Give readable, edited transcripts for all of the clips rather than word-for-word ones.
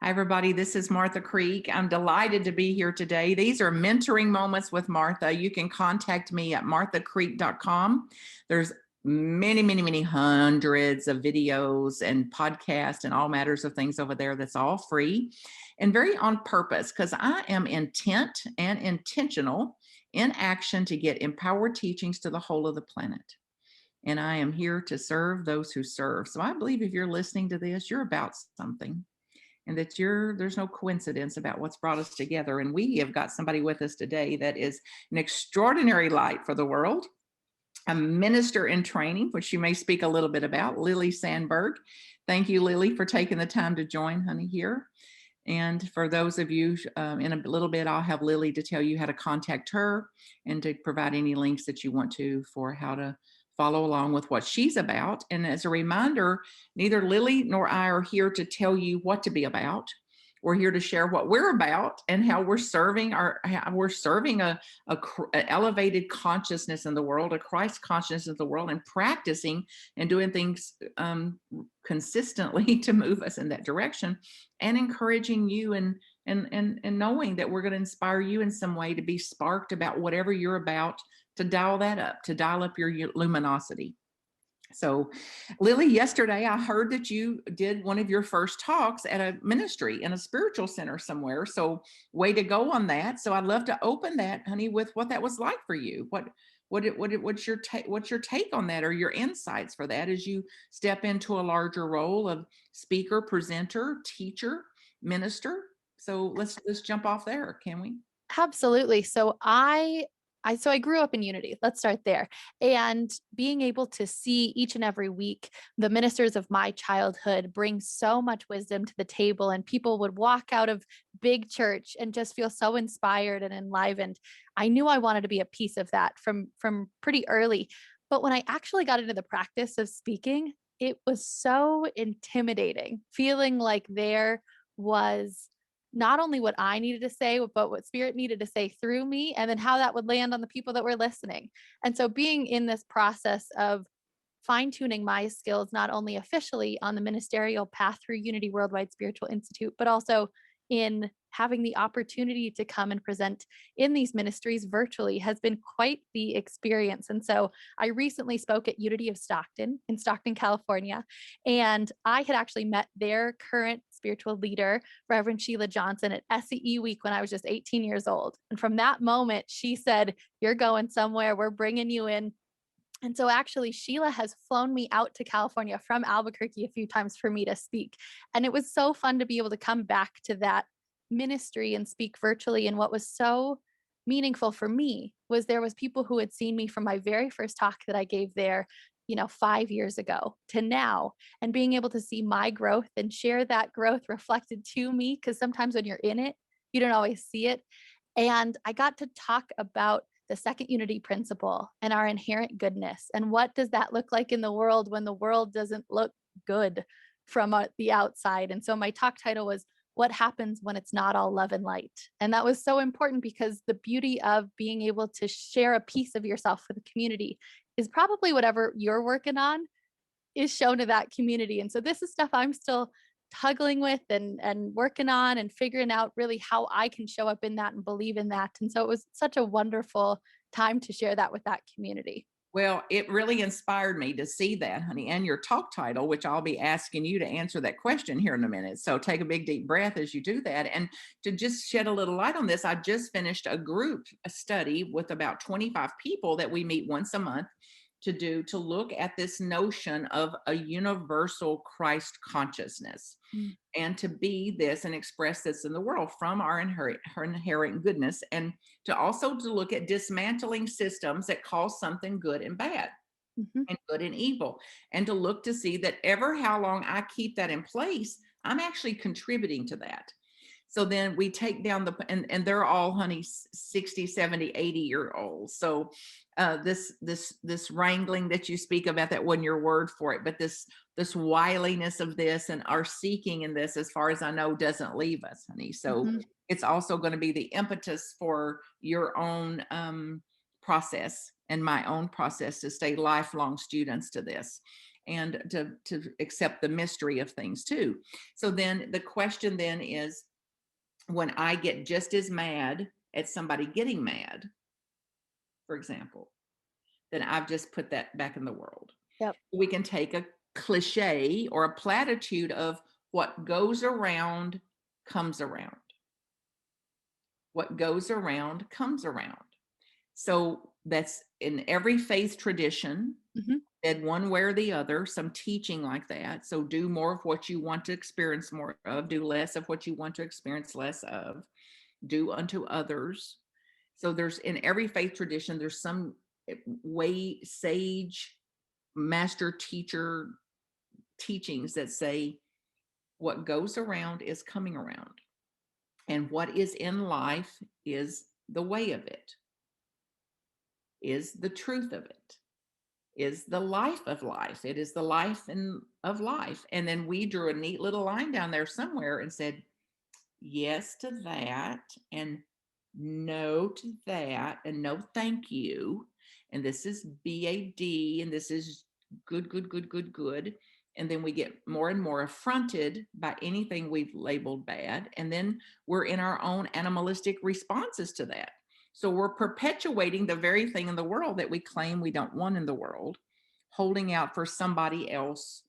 Hi, everybody. This is Martha Creek. I'm delighted to be here today. These are mentoring moments with Martha. You can contact me at marthacreek.com. There's many hundreds of videos and podcasts and all matters of things over there. That's all free and very on purpose because I am intent and intentional in action to get empowered teachings to the whole of the planet. And I am here to serve those who serve. So I believe if you're listening to this, you're about something and that there's no coincidence about what's brought us together. And we have got somebody with us today that is an extraordinary light for the world, a minister in training, which you may speak a little bit about, Lily Sandberg. Thank you, Lily, for taking the time to join, honey, here. And for those of you, in a little bit, I'll have Lily to tell you how to contact her and to provide any links that you want to for how to follow along with what she's about. And as a reminder, neither Lily nor I are here to tell you what to be about. We're here to share what we're about and how we're serving a elevated consciousness in the world, a Christ consciousness in the world, and practicing and doing things consistently to move us in that direction, and encouraging you and knowing that we're going to inspire you in some way to be sparked about whatever you're about, to dial that up, to dial up your luminosity. So, Lily, yesterday I heard that you did one of your first talks at a ministry in a spiritual center somewhere. So, way to go on that. So, I'd love to open that, honey, with what that was like for you. What's your take on that, or your insights for that as you step into a larger role of speaker, presenter, teacher, minister? So let's jump off there, can we? Absolutely. So I grew up in Unity. Let's start there. And being able to see each and every week the ministers of my childhood bring so much wisdom to the table, and people would walk out of big church and just feel so inspired and enlivened. I knew I wanted to be a piece of that from pretty early. But when I actually got into the practice of speaking, it was so intimidating, feeling like there was not only what I needed to say, but what Spirit needed to say through me, and then how that would land on the people that were listening. And so being in this process of fine tuning my skills, not only officially on the ministerial path through Unity Worldwide Spiritual Institute, but also in having the opportunity to come and present in these ministries virtually, has been quite the experience. And so I recently spoke at Unity of Stockton in Stockton, California, and I had actually met their current spiritual leader, Reverend Sheila Johnson, at SEE Week when I was just 18 years old. And from that moment, she said, "You're going somewhere. We're bringing you in." And so actually, Sheila has flown me out to California from Albuquerque a few times for me to speak. And it was so fun to be able to come back to that ministry and speak virtually. And what was so meaningful for me was there was people who had seen me from my very first talk that I gave there, 5 years ago to now, and being able to see my growth and share that growth reflected to me. Because sometimes when you're in it, you don't always see it. And I got to talk about the second unity principle and our inherent goodness. And what does that look like in the world when the world doesn't look good from the outside? And so my talk title was, "What Happens When It's Not All Love and Light?" And that was so important because the beauty of being able to share a piece of yourself with the community is probably whatever you're working on is shown to that community. And so this is stuff I'm still tuggling with and working on and figuring out really how I can show up in that and believe in that. And so it was such a wonderful time to share that with that community. Well, it really inspired me to see that, honey, and your talk title, which I'll be asking you to answer that question here in a minute. So take a big, deep breath as you do that. And to just shed a little light on this, I just finished a study with about 25 people that we meet once a month to look at this notion of a universal Christ consciousness, Mm. and to be this and express this in the world from our inherent goodness, and to also to look at dismantling systems that cause something good and bad Mhm. and good and evil, and to look to see that ever how long I keep that in place, I'm actually contributing to that. So then we take down and they're all, honey, 60, 70, 80-year olds. So this wrangling that you speak about, that wasn't your word for it, but this wiliness of this and our seeking in this, as far as I know, doesn't leave us, honey. So Mhm. it's also going to be the impetus for your own process and my own process to stay lifelong students to this. and to accept the mystery of things too. So then the question then is, when I get just as mad at somebody getting mad, for example, then I've just put that back in the world. Yep. We can take a cliche or a platitude of what goes around comes around. What goes around comes around. So that's in every faith tradition, Mhm. said one way or the other, some teaching like that. So do more of what you want to experience more of, do less of what you want to experience less of, do unto others. So there's in every faith tradition, there's some way, sage, master teacher teachings that say what goes around is coming around. And what is in life is the way of it, is the truth of it, is the life of life. It is the life of life. And then we drew a neat little line down there somewhere and said, yes to that, and no to that, and no thank you. And this is BAD, and this is good, good, good, good, good. And then we get more and more affronted by anything we've labeled bad. And then we're in our own animalistic responses to that. So we're perpetuating the very thing in the world that we claim we don't want in the world, holding out for somebody else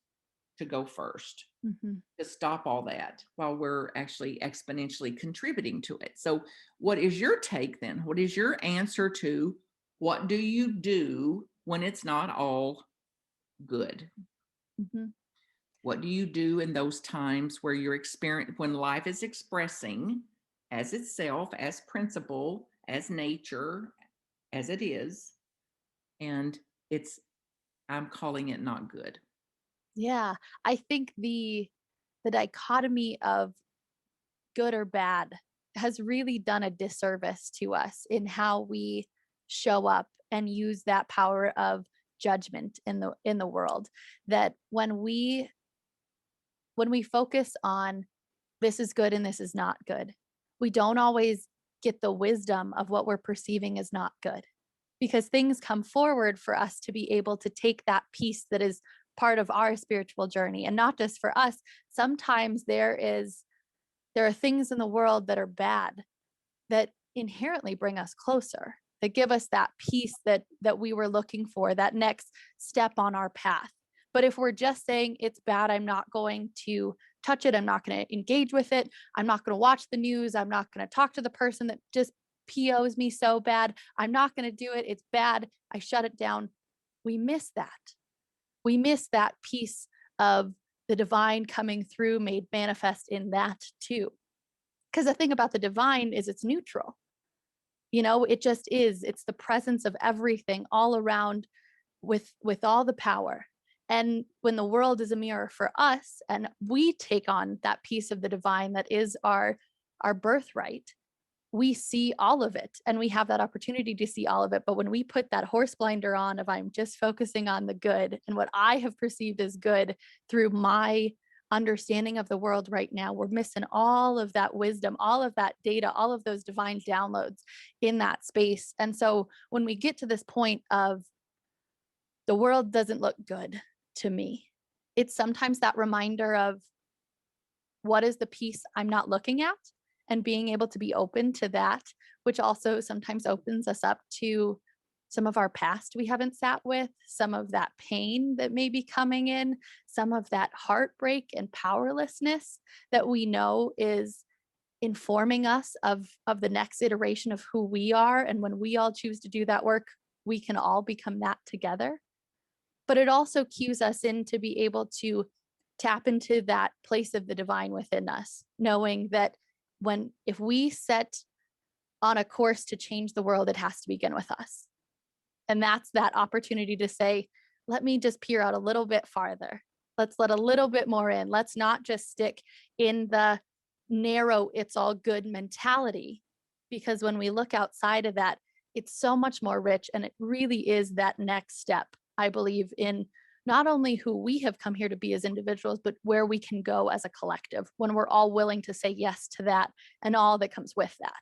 to go first, Mhm. to stop all that while we're actually exponentially contributing to it. So what is your take then? What is your answer to what do you do when it's not all good? Mhm. What do you do in those times where you're when life is expressing as itself, as principle, as nature, as it is, and I'm calling it not good. Yeah, I think the dichotomy of good or bad has really done a disservice to us in how we show up and use that power of judgment in the world. That when we focus on this is good and this is not good, we don't always get the wisdom of what we're perceiving as not good, because things come forward for us to be able to take that piece that is part of our spiritual journey. And not just for us, sometimes there are things in the world that are bad that inherently bring us closer, that give us that piece that we were looking for, that next step on our path. But if we're just saying it's bad, I'm not going to touch it, I'm not going to engage with it, I'm not going to watch the news, I'm not going to talk to the person that just POs me so bad, I'm not going to do it, it's bad, I shut it down. We miss that. We miss that piece of the divine coming through, made manifest in that too. Because the thing about the divine is it's neutral. It just is. It's the presence of everything all around with all the power. And when the world is a mirror for us and we take on that piece of the divine that is our birthright, we see all of it and we have that opportunity to see all of it. But when we put that horse blinder on of I'm just focusing on the good and what I have perceived as good through my understanding of the world right now, we're missing all of that wisdom, all of that data, all of those divine downloads in that space. And so when we get to this point of the world doesn't look good to me, it's sometimes that reminder of what is the piece I'm not looking at, and being able to be open to that, which also sometimes opens us up to some of our past we haven't sat with, some of that pain that may be coming in, some of that heartbreak and powerlessness that we know is informing us of the next iteration of who we are. And when we all choose to do that work, we can all become that together. But it also cues us in to be able to tap into that place of the divine within us, knowing that if we set on a course to change the world, it has to begin with us. And that's that opportunity to say, let me just peer out a little bit farther. Let's let a little bit more in. Let's not just stick in the narrow, it's all good mentality. Because when we look outside of that, it's so much more rich. And it really is that next step, I believe, in not only who we have come here to be as individuals, but where we can go as a collective when we're all willing to say yes to that and all that comes with that.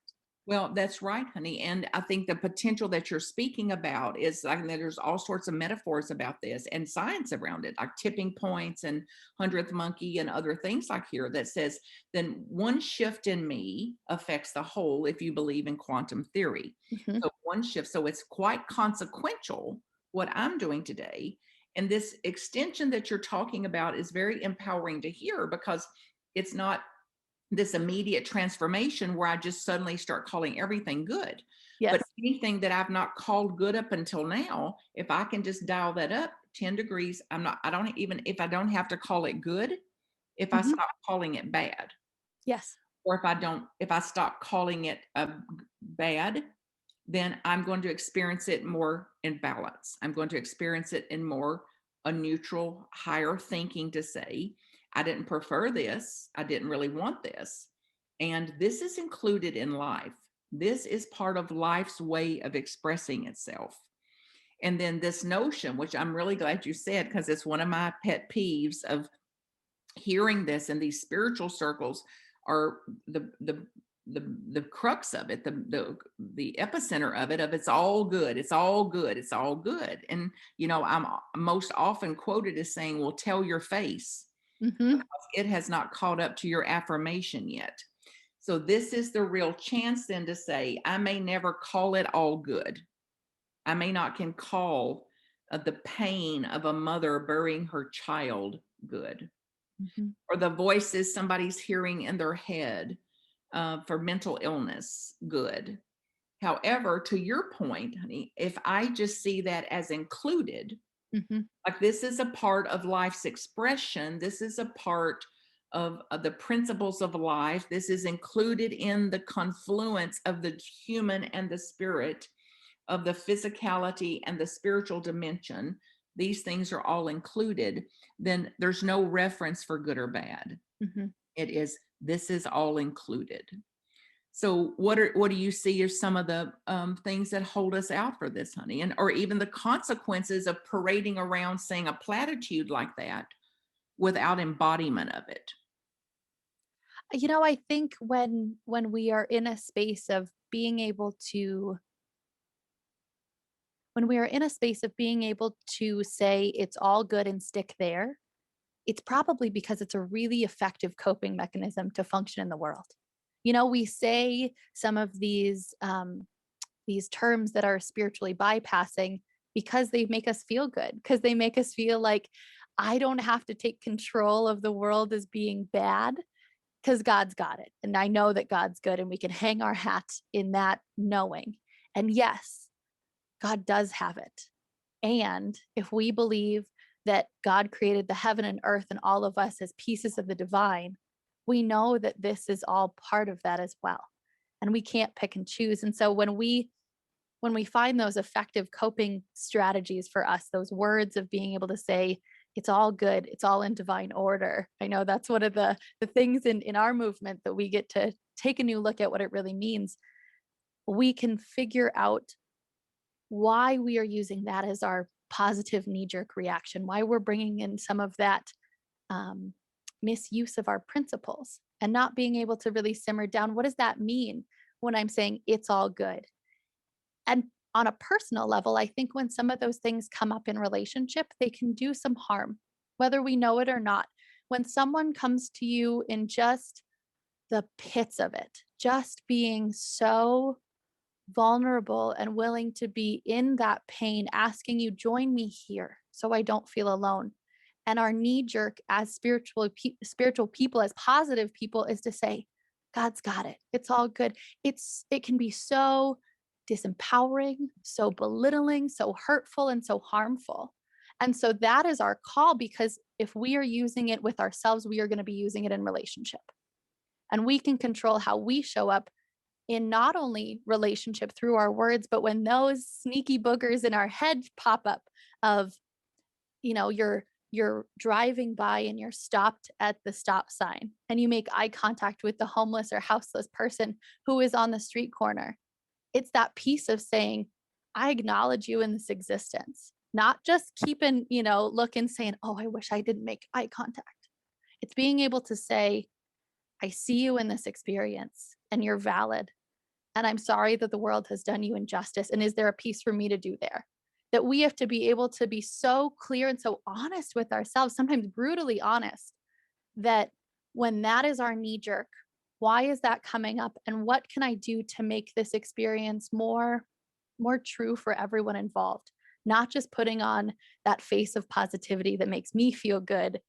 Well, that's right, honey. And I think the potential that you're speaking about is like there's all sorts of metaphors about this and science around it, like tipping points and hundredth monkey and other things like here that says then one shift in me affects the whole if you believe in quantum theory. Mhm. So one shift, so it's quite consequential what I'm doing today. And this extension that you're talking about is very empowering to hear because it's not this immediate transformation where I just suddenly start calling everything good. But Yes. anything that I've not called good up until now, if I can just dial that up 10 degrees, I don't even, if I don't have to call it good, if I Mhm. stop calling it bad, Yes. or if I stop calling it bad, then I'm going to experience it more in balance. I'm going to experience it in more a neutral, higher thinking to say, I didn't prefer this. I didn't really want this. And this is included in life. This is part of life's way of expressing itself. And then this notion, which I'm really glad you said, because it's one of my pet peeves of hearing this in these spiritual circles are the crux of it, the epicenter of it, of it's all good, it's all good, it's all good. And I'm most often quoted as saying, well, tell your face, Mhm. because it has not caught up to your affirmation yet. So this is the real chance then to say, I may never call it all good. I may not can call the pain of a mother burying her child good, Mhm. or the voices somebody's hearing in their head for mental illness good. However, to your point, honey, if I just see that as included, Mhm. like this is a part of life's expression, this is a part of the principles of life, this is included in the confluence of the human and the spirit, of the physicality and the spiritual dimension, these things are all included, then there's no reference for good or bad. Mhm. It is, this is all included. So what do you see as some of the things that hold us out for this, honey, and or even the consequences of parading around saying a platitude like that without embodiment of it? I think when we are in a space of being able to when we are in a space of being able to say it's all good and stick there, it's probably because it's a really effective coping mechanism to function in the world. We say some of these terms that are spiritually bypassing because they make us feel good, because they make us feel like I don't have to take control of the world as being bad because God's got it. And I know that God's good, and we can hang our hat in that knowing. And yes, God does have it. And if we believe that God created the heaven and earth and all of us as pieces of the divine, we know that this is all part of that as well. And we can't pick and choose. And so when we find those effective coping strategies for us, those words of being able to say, it's all good, it's all in divine order. I know that's one of the things in our movement that we get to take a new look at what it really means. We can figure out why we are using that as our positive knee jerk reaction, why we're bringing in some of that um, misuse of our principles and not being able to really simmer down. What does that mean when I'm saying it's all good? And on a personal level, I think when some of those things come up in relationship, they can do some harm, whether we know it or not. When someone comes to you in just the pits of it, just being so vulnerable and willing to be in that pain, asking you, join me here so I don't feel alone. And our knee jerk as spiritual people, as positive people, is to say, God's got it. It's all good. It can be so disempowering, so belittling, so hurtful, and so harmful. And so that is our call, because if we are using it with ourselves, we are going to be using it in relationship. And we can control how we show up in not only relationship through our words, but when those sneaky boogers in our head pop up of, you're driving by and you're stopped at the stop sign and you make eye contact with the homeless or houseless person who is on the street corner. It's that piece of saying, I acknowledge you in this existence, not just keeping, look and saying, oh, I wish I didn't make eye contact. It's being able to say, I see you in this experience and you're valid. And I'm sorry that the world has done you injustice. And is there a piece for me to do there? That we have to be able to be so clear and so honest with ourselves, sometimes brutally honest, that when that is our knee jerk, why is that coming up? And what can I do to make this experience more true for everyone involved? Not just putting on that face of positivity that makes me feel good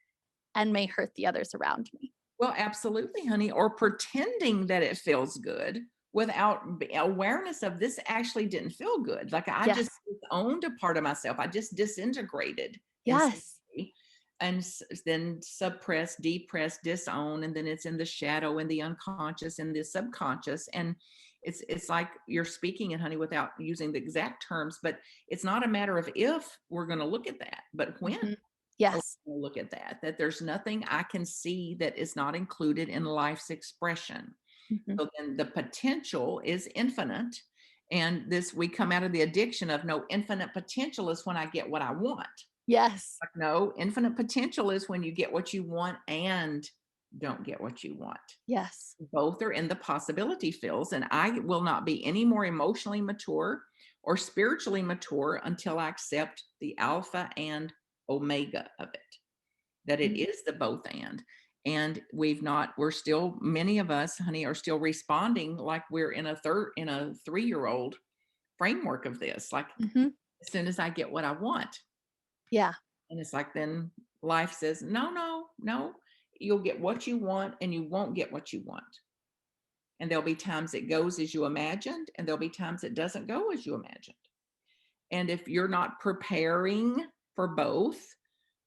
and may hurt the others around me. Well, absolutely, honey, or pretending that it feels good without awareness of this actually didn't feel good. Like I just Yes. owned a part of myself. I just disintegrated in some Yes. way, and then suppress, depress, disown, and then it's in the shadow and the unconscious and the subconscious. And it's like you're speaking it, honey, without using the exact terms, but it's not a matter of if we're going to look at that, but when. Mhm. Oh, Yes. look at that, that there's nothing I can see that is not included in life's expression. Mhm. So then the potential is infinite. And this, we come out of the addiction of no, infinite potential is when I get what I want. Yes. Like, no, infinite potential is when you get what you want and don't get what you want. Yes. Both are in the possibility fields. And I will not be any more emotionally mature or spiritually mature until I accept the alpha and omega of it, that it Mm. is the both and we're still, many of us, honey, are still responding like we're in a 3-year-old framework of this, like Mhm. as soon as I get what I want. Yeah. And it's like then life says no, no, no, you'll get what you want and you won't get what you want, and there'll be times it goes as you imagined and there'll be times it doesn't go as you imagined. And if you're not preparing for both,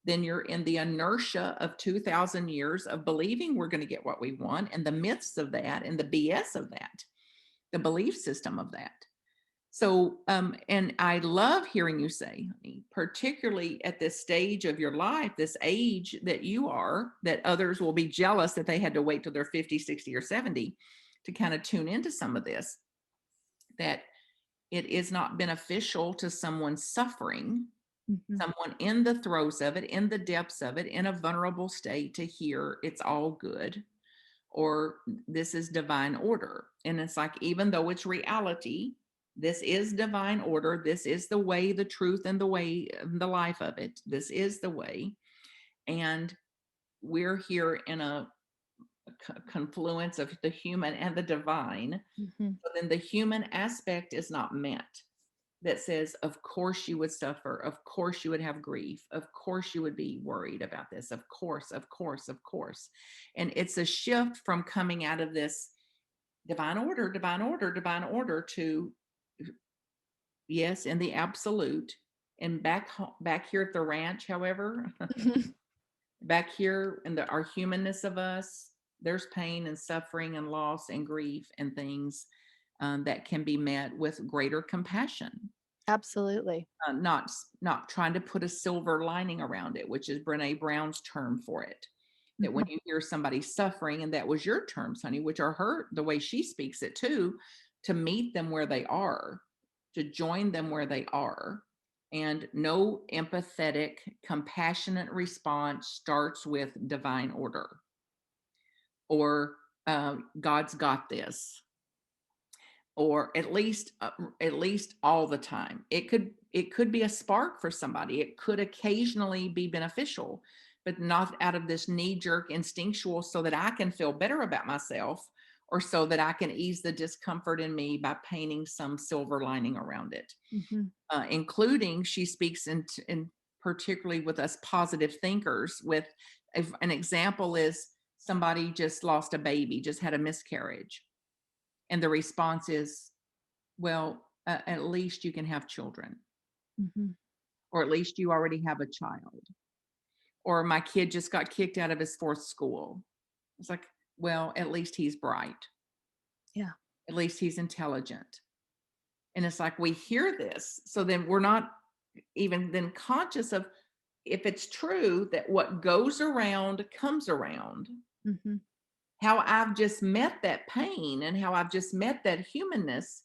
then you're in the inertia of 2,000 years of believing we're going to get what we want, and the myths of that and the BS of that, the belief system of that. So, and I love hearing you say, honey, particularly at this stage of your life, this age that you are, that others will be jealous that they had to wait till they're 50, 60, or 70 to kind of tune into some of this, that it is not beneficial to someone suffering, Mhm. someone in the throes of it, in the depths of it, in a vulnerable state, to hear it's all good or this is divine order. And it's like, even though it's reality, this is divine order. This is the way, the truth, and the way, the life of it. This is the way. And we're here in a confluence of the human and the divine. Mhm. So then the human aspect is not met, that says, of course you would suffer. Of course you would have grief. Of course you would be worried about this. Of course, of course, of course. And it's a shift from coming out of this divine order, divine order, divine order to, yes, in the absolute. And back here at the ranch, however, Mhm. back here in our humanness of us, there's pain and suffering and loss and grief and things that can be met with greater compassion. Absolutely. Not trying to put a silver lining around it, which is Brene Brown's term for it. That when Mhm. you hear somebody suffering, and that was your terms, honey, which are her, the way she speaks it too, to meet them where they are, to join them where they are. And no empathetic, compassionate response starts with divine order or God's got this, or at least all the time. It could be a spark for somebody. It could occasionally be beneficial, but not out of this knee jerk instinctual, so that I can feel better about myself, or so that I can ease the discomfort in me by painting some silver lining around it. Mhm. Including, she speaks in particularly with us positive thinkers. With if an example is somebody just lost a baby, just had a miscarriage, and the response is, well, at least you can have children, Mhm. or at least you already have a child, or my kid just got kicked out of his fourth school. It's like, well, at least he's bright, Yeah. at least he's intelligent. And it's like we hear this, so then we're not even then conscious of, if it's true that what goes around comes around, Mhm. how I've just met that pain and how I've just met that humanness.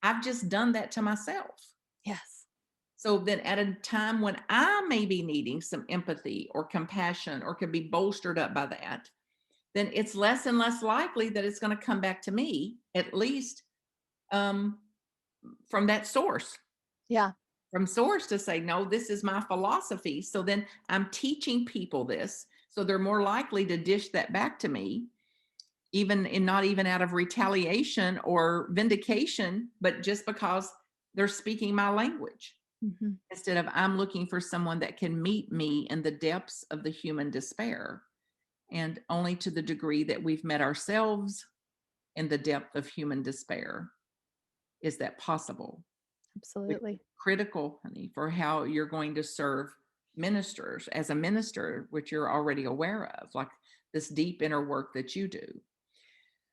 I've just done that to myself. Yes. So then at a time when I may be needing some empathy or compassion or could be bolstered up by that, then it's less and less likely that it's going to come back to me, at least um, from that source, Yeah. from source to say, no, this is my philosophy. So then I'm teaching people this. So they're more likely to dish that back to me, not even out of retaliation or vindication, but just because they're speaking my language. Mhm. Instead of I'm looking for someone that can meet me in the depths of the human despair. And only to the degree that we've met ourselves in the depth of human despair is that possible. Which is Absolutely. critical, honey, for how you're going to serve ministers as a minister, which you're already aware of, like this deep inner work that you do.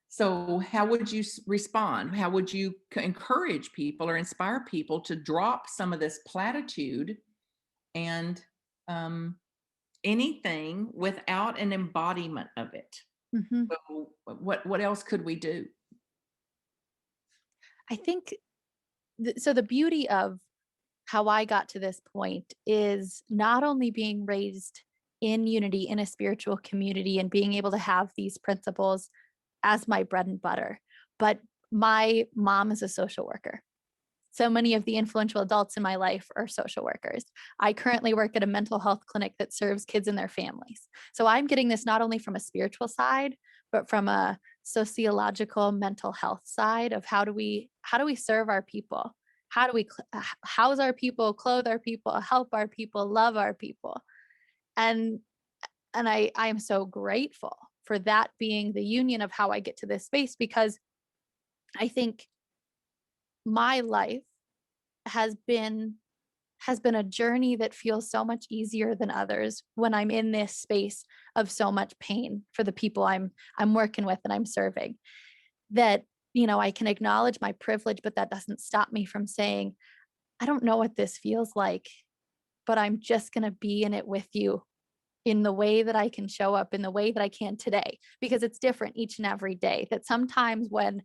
So, how would you respond? How would you encourage people or inspire people to drop some of this platitude and um, anything without an embodiment of it? Mhm. So, what else could we do? I think so the beauty of how I got to this point is not only being raised in unity in a spiritual community and being able to have these principles as my bread and butter, but my mom is a social worker. So many of the influential adults in my life are social workers. I currently work at a mental health clinic that serves kids and their families. So I'm getting this not only from a spiritual side, but from a sociological mental health side of how do we serve our people? How do we house our people, clothe our people, help our people, love our people? And I am so grateful for that being the union of how I get to this space, because I think my life has been has been a journey that feels so much easier than others when I'm in this space of so much pain for the people I'm working with and I'm serving. That, I can acknowledge my privilege, but that doesn't stop me from saying, I don't know what this feels like, but I'm just going to be in it with you in the way that I can show up in the way that I can today, because it's different each and every day. That sometimes when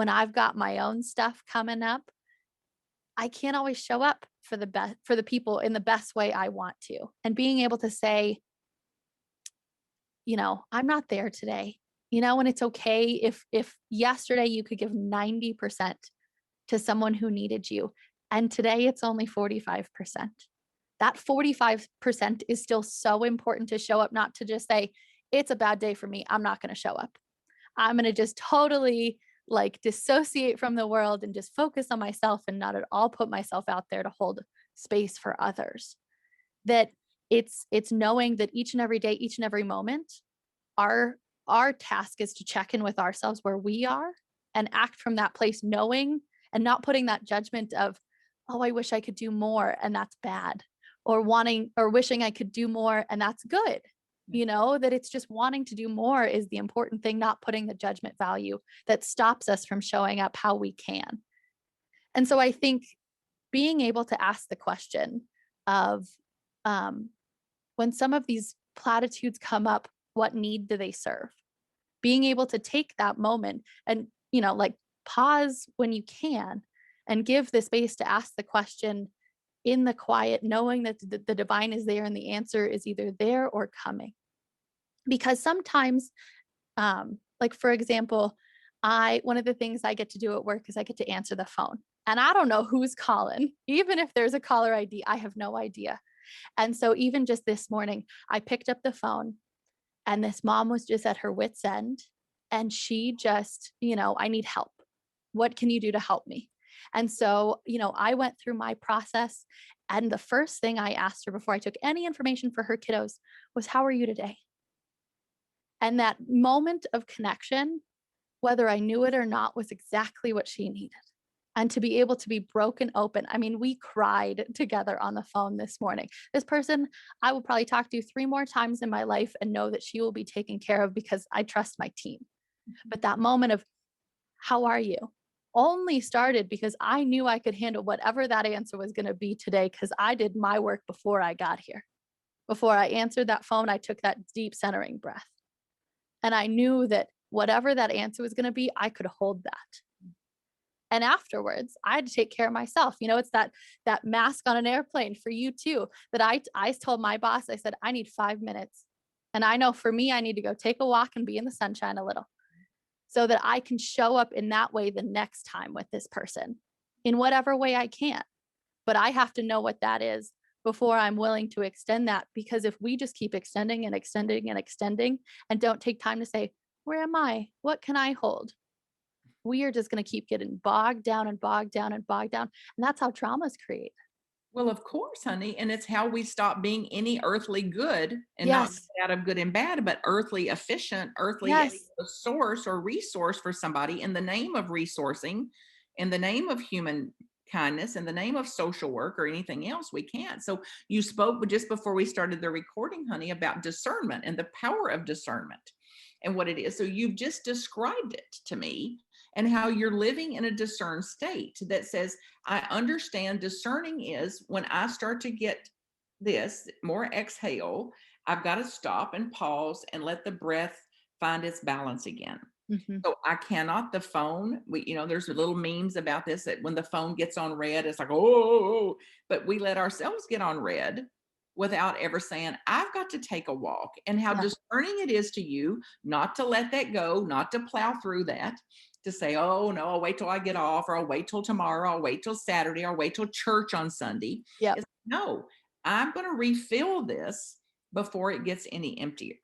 I've got my own stuff coming up, I can't always show up for the best for the people in the best way I want to. And being able to say, I'm not there today. And it's okay if yesterday you could give 90% to someone who needed you and today it's only 45%. That 45% is still so important to show up, not to just say it's a bad day for me, I'm not going to show up. I'm going to just totally like dissociate from the world and just focus on myself and not at all put myself out there to hold space for others. That it's knowing that each and every day, each and every moment, our our task is to check in with ourselves where we are and act from that place, knowing and not putting that judgment of, oh, I wish I could do more and that's bad, or wanting or wishing I could do more and that's good. That it's just wanting to do more is the important thing, not putting the judgment value that stops us from showing up how we can. And so I think being able to ask the question of, um, when some of these platitudes come up, what need do they serve? Being able to take that moment and, like pause when you can and give the space to ask the question in the quiet, knowing that the divine is there and the answer is either there or coming. Because sometimes, like for example, one of the things I get to do at work is I get to answer the phone. And I don't know who's calling. Even if there's a caller ID, I have no idea. And so even just this morning, I picked up the phone and this mom was just at her wit's end. And she just, I need help. What can you do to help me? And so, I went through my process. And the first thing I asked her before I took any information for her kiddos was, how are you today? And that moment of connection, whether I knew it or not, was exactly what she needed. And to be able to be broken open. I mean, we cried together on the phone this morning. This person I will probably talk to 3 more times in my life and know that she will be taken care of because I trust my team. But that moment of, how are you? Only started because I knew I could handle whatever that answer was going to be today, because I did my work before I got here. Before I answered that phone, I took that deep centering breath. And I knew that whatever that answer was going to be, I could hold that. And afterwards, I had to take care of myself. It's that mask on an airplane for you too, that I told my boss, I said, I need 5 minutes. And I know for me, I need to go take a walk and be in the sunshine a little. so that I can show up in that way the next time with this person in whatever way I can. But I have to know what that is before I'm willing to extend that. Because if we just keep extending and extending and extending and don't take time to say, where am I? What can I hold? We are just going to keep getting bogged down and bogged down and bogged down. And that's how traumas create. Well, of course, honey. And it's how we stop being any earthly good, and not Yes. out of good and bad, but earthly efficient, earthly Yes. source or resource for somebody in the name of resourcing, in the name of human kindness, in the name of social work or anything else. We can't. So you spoke just before we started the recording, honey, about discernment and the power of discernment and what it is. So you've just described it to me, and how you're living in a discerned state that says, I understand discerning is when I start to get this more exhale, I've got to stop and pause and let the breath find its balance again. Mhm. So I cannot, the phone, there's little memes about this, that when the phone gets on red, it's like, oh, but we let ourselves get on red without ever saying, I've got to take a walk. And how Yeah. discerning it is to you not to let that go, not to plow through that, to say, oh no, I'll wait till I get off, or I'll wait till tomorrow, I'll wait till Saturday, I'll wait till church on Sunday. Yep. It's no, I'm going to refill this before it gets any emptier.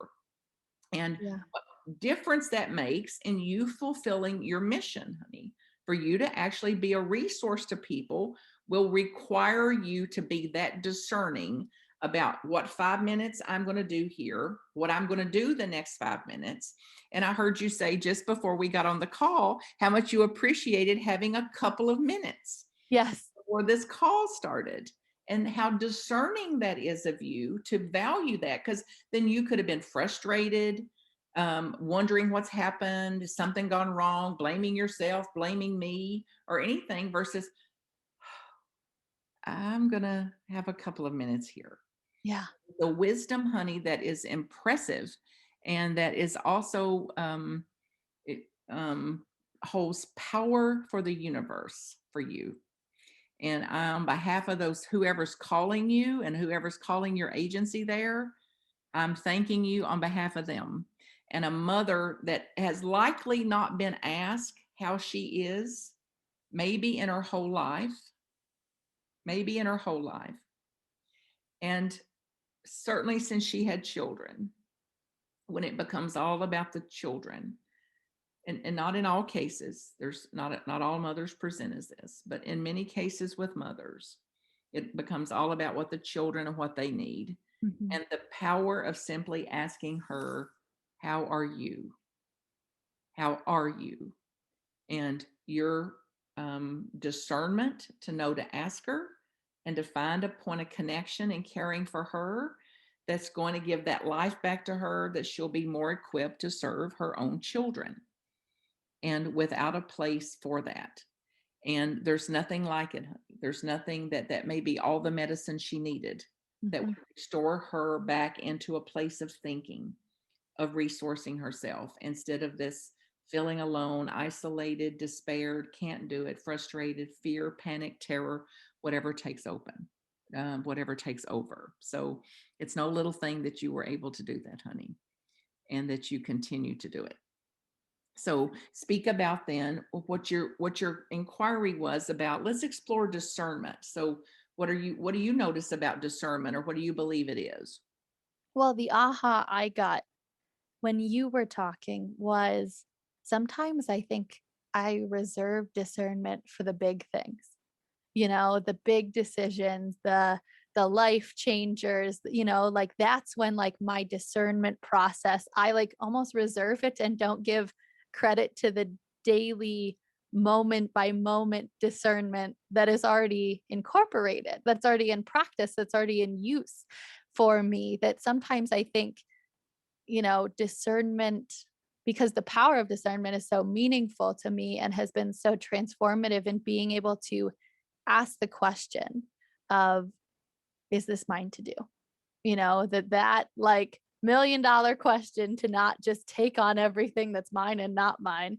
And Yeah. what difference that makes in you fulfilling your mission, honey. For you to actually be a resource to people will require you to be that discerning about what 5 minutes I'm going to do here, what I'm going to do the next 5 minutes. And I heard you say just before we got on the call how much you appreciated having a couple of minutes Yes. before this call started, and how discerning that is of you to value that, because then you could have been frustrated, wondering what's happened, has something gone wrong, blaming yourself, blaming me, or anything, versus I'm going to have a couple of minutes here. Yeah. The wisdom, honey, that is impressive, and that is also, it holds power for the universe for you. And on behalf of those, whoever's calling you and whoever's calling your agency there, I'm thanking you on behalf of them. And a mother that has likely not been asked how she is, maybe in her whole life, maybe in her whole life. And certainly since she had children, when it becomes all about the children, and not in all cases, there's not all mothers present as this, but in many cases with mothers, it becomes all about what the children and what they need. Mhm. And the power of simply asking her, how are you? How are you? And your discernment to know to ask her and to find a point of connection and caring for her that's going to give that life back to her, that she'll be more equipped to serve her own children, and without a place for that. And there's nothing like it. There's nothing that may be all the medicine she needed that Mhm. would restore her back into a place of thinking, of resourcing herself, instead of this feeling alone, isolated, despaired, can't do it, frustrated, fear, panic, terror, whatever takes whatever takes over. So it's no little thing that you were able to do that, honey, and that you continue to do it. So speak about then what your inquiry was about. Let's explore discernment. So what do you notice about discernment, or what do you believe it is? Well, the aha I got when you were talking was sometimes I think I reserve discernment for the big things, the big decisions, the life changers, like that's when like my discernment process, I like almost reserve it and don't give credit to the daily moment by moment discernment that is already incorporated, that's already in practice, that's already in use for me. That sometimes I think, discernment, because the power of discernment is so meaningful to me and has been so transformative in being able to ask the question of, is this mine to do? That like $1 million question, to not just take on everything that's mine and not mine,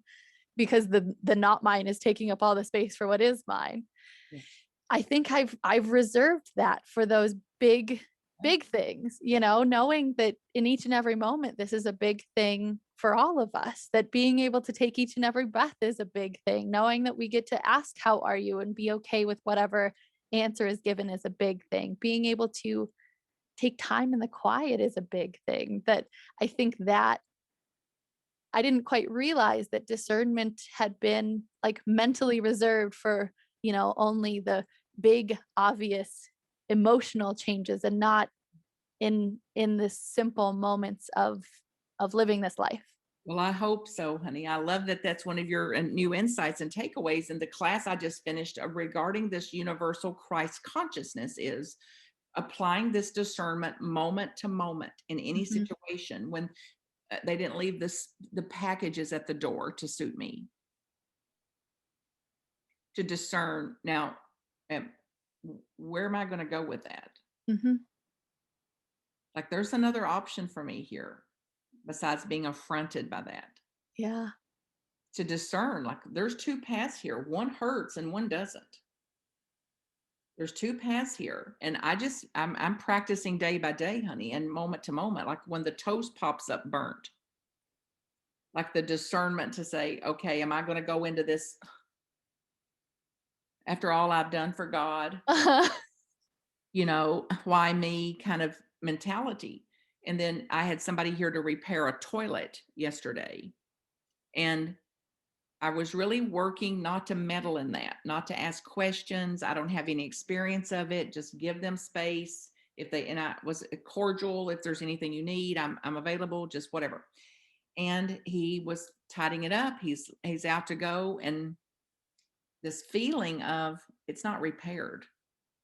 because the not mine is taking up all the space for what is mine. Yeah. I think I've reserved that for those big big things, knowing that in each and every moment, this is a big thing for all of us, that being able to take each and every breath is a big thing, knowing that we get to ask, how are you? And be okay with whatever answer is given is a big thing. Being able to take time in the quiet is a big thing. That I think that I didn't quite realize that discernment had been like mentally reserved for, only the big, obvious emotional changes and not in the simple moments of living this life. Well, I hope so, honey. I love that that's one of your new insights and takeaways in the class I just finished regarding this universal Christ consciousness is applying this discernment moment to moment in any Mhm. situation when they didn't leave the packages at the door to suit me, to discern now, um, where am I going to go with that? Mhm. Like there's another option for me here besides being affronted by that. Yeah. To discern, like there's two paths here. One hurts and one doesn't. There's two paths here. And I'm practicing day by day, honey, and moment to moment. Like when the toast pops up burnt, like the discernment to say, okay, am I going to go into this after all I've done for God? Why me kind of mentality. And then I had somebody here to repair a toilet yesterday. And I was really working not to meddle in that, not to ask questions. I don't have any experience of it. Just give them space. And I was cordial. If there's anything you need, I'm available, just whatever. And he was tidying it up. He's out to go. And this feeling of it's not repaired.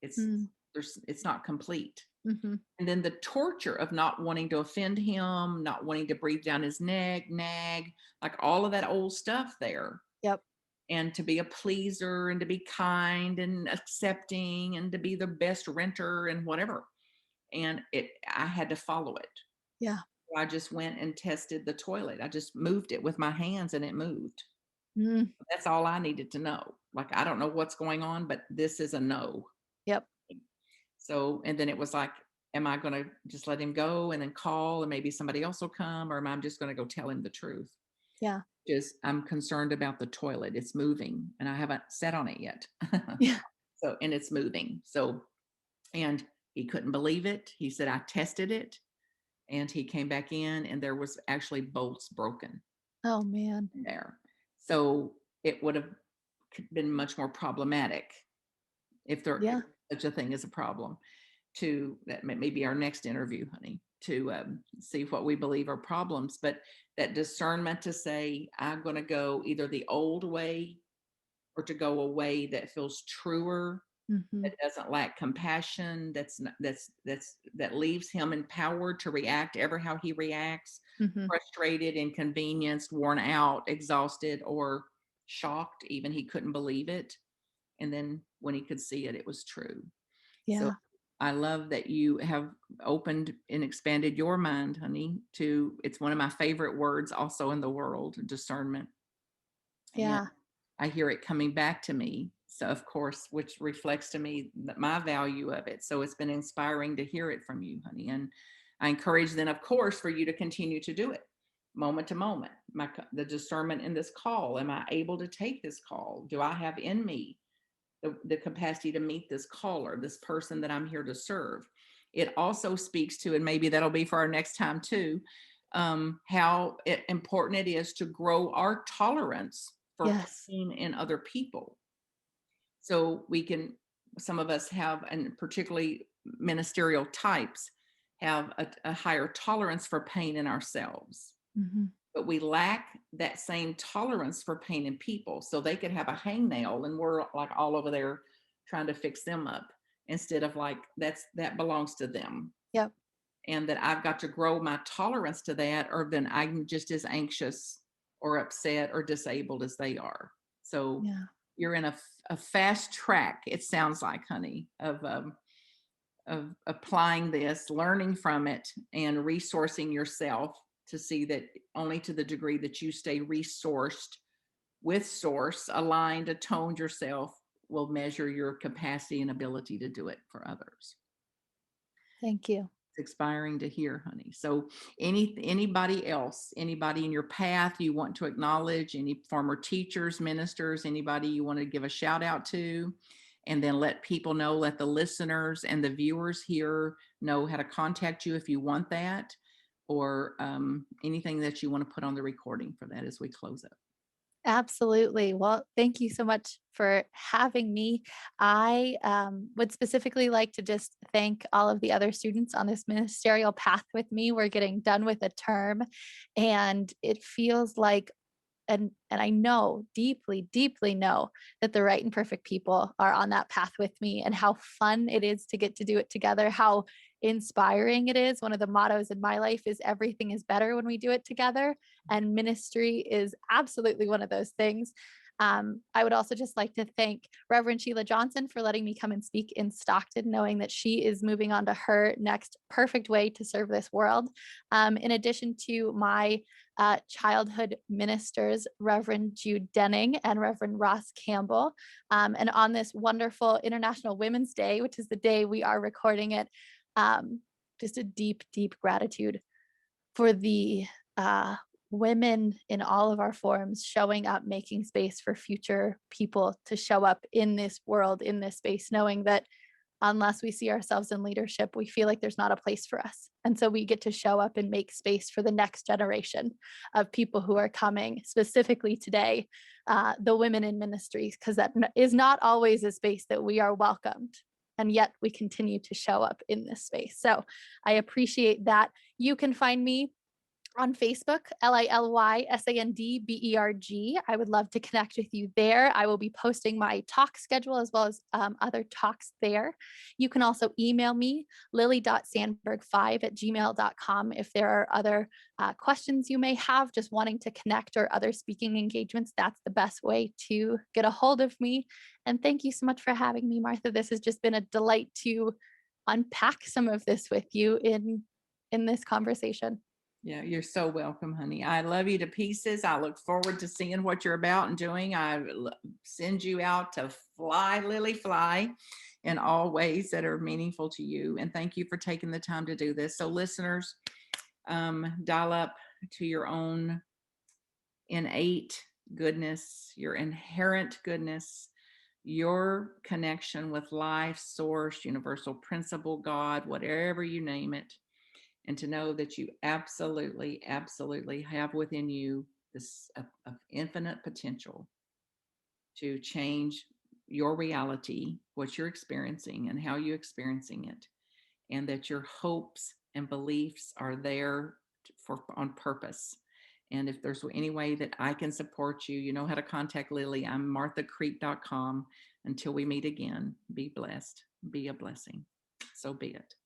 It's Mm. it's not complete. Mhm. And then the torture of not wanting to offend him, not wanting to breathe down his neck, nag, like all of that old stuff there. Yep. And to be a pleaser and to be kind and accepting and to be the best renter and whatever. And I had to follow it. Yeah. I just went and tested the toilet. I just moved it with my hands and it moved. Mm. That's all I needed to know. Like, I don't know what's going on, but this is a no. Yep. So, and then it was like, am I going to just let him go and then call and maybe somebody else will come, or am I just going to go tell him the truth? Yeah. Is I'm concerned about the toilet. It's moving and I haven't sat on it yet. Yeah. So, and it's moving. So, and he couldn't believe it. He said, I tested it, and he came back in and there was actually bolts broken Oh, man. there. So it would have been much more problematic if there Yeah. such a thing as a problem. To that may be our next interview, honey, to see what we believe are problems. But that discernment to say, I'm going to go either the old way or to go a way that feels truer, Mhm. that doesn't lack compassion, that leaves him empowered to react ever how he reacts, Mhm. frustrated, inconvenienced, worn out, exhausted, or shocked. Even he couldn't believe it. And then when he could see it, it was true. So Yeah. I love that you have opened and expanded your mind, honey, to it's one of my favorite words also in the world, discernment. And Yeah. I hear it coming back to me. So of course, which reflects to me my value of it. So it's been inspiring to hear it from you, honey. And I encourage then, of course, for you to continue to do it moment to moment. The discernment in this call. Am I able to take this call? Do I have in me the capacity to meet this caller, this person that I'm here to serve? It also speaks to, and maybe that'll be for our next time too, how important it is to grow our tolerance for Yes. pain in other people. So some of us have, and particularly ministerial types, have a higher tolerance for pain in ourselves, Mhm. but we lack that same tolerance for pain in people. So they could have a hangnail and we're like all over there trying to fix them up instead of like that belongs to them. Yep. And that I've got to grow my tolerance to that, or then I'm just as anxious or upset or disabled as they are. So Yeah. you're in a fast track, it sounds like, honey, of applying this, learning from it, and resourcing yourself to see that only to the degree that you stay resourced with source, aligned, attuned yourself, will measure your capacity and ability to do it for others. Thank you. It's inspiring to hear, honey. So anybody else, anybody in your path you want to acknowledge, any former teachers, ministers, anybody you want to give a shout out to, and then let people know, let the listeners and the viewers here know how to contact you if you want that, or anything that you want to put on the recording for that as we close up. Absolutely. Well, thank you so much for having me. I would specifically like to just thank all of the other students on this ministerial path with me. We're getting done with a term, and it feels like, and I know deeply know that the right and perfect people are on that path with me, and how fun it is to get to do it together, how inspiring it is. One of the mottos in my life is everything is better when we do it together, and ministry is absolutely one of those things. I would also just like to thank Reverend Sheila Johnson for letting me come and speak in Stockton, knowing that she is moving on to her next perfect way to serve this world. In addition to my childhood ministers, Reverend Jude Denning and Reverend Ross Campbell. And on this wonderful International Women's Day, which is the day we are recording it, just a deep gratitude for the women in all of our forms showing up, making space for future people to show up in this world, in this space, knowing that unless we see ourselves in leadership, we feel like there's not a place for us. And so we get to show up and make space for the next generation of people who are coming, specifically today, the women in ministries, because that is not always a space that we are welcomed. And yet we continue to show up in this space. So I appreciate that. You can find me on Facebook, LILYSANDBERG. I would love to connect with you there. I will be posting my talk schedule as well as other talks there. You can also email me, lily.sandberg5@gmail.com, if there are other questions you may have, just wanting to connect, or other speaking engagements. That's the best way to get a hold of me. And thank you so much for having me, Martha. This has just been a delight to unpack some of this with you in this conversation. Yeah, you're so welcome, honey. I love you to pieces. I look forward to seeing what you're about and doing. Send you out to fly, Lily, fly in all ways that are meaningful to you. And thank you for taking the time to do this. So listeners, dial up to your own innate goodness, your inherent goodness, your connection with life, source, universal principle, God, whatever you name it. And to know that you absolutely have within you this of infinite potential to change your reality, what you're experiencing and how you're experiencing it, and that your hopes and beliefs are there on purpose. And if there's any way that I can support you, you know how to contact Lily. I'm marthacreek.com. Until we meet again, be blessed, be a blessing. So be it.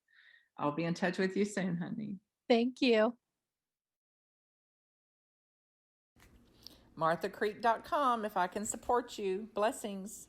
I'll be in touch with you soon, honey. Thank you. marthacreek.com if I can support you. Blessings.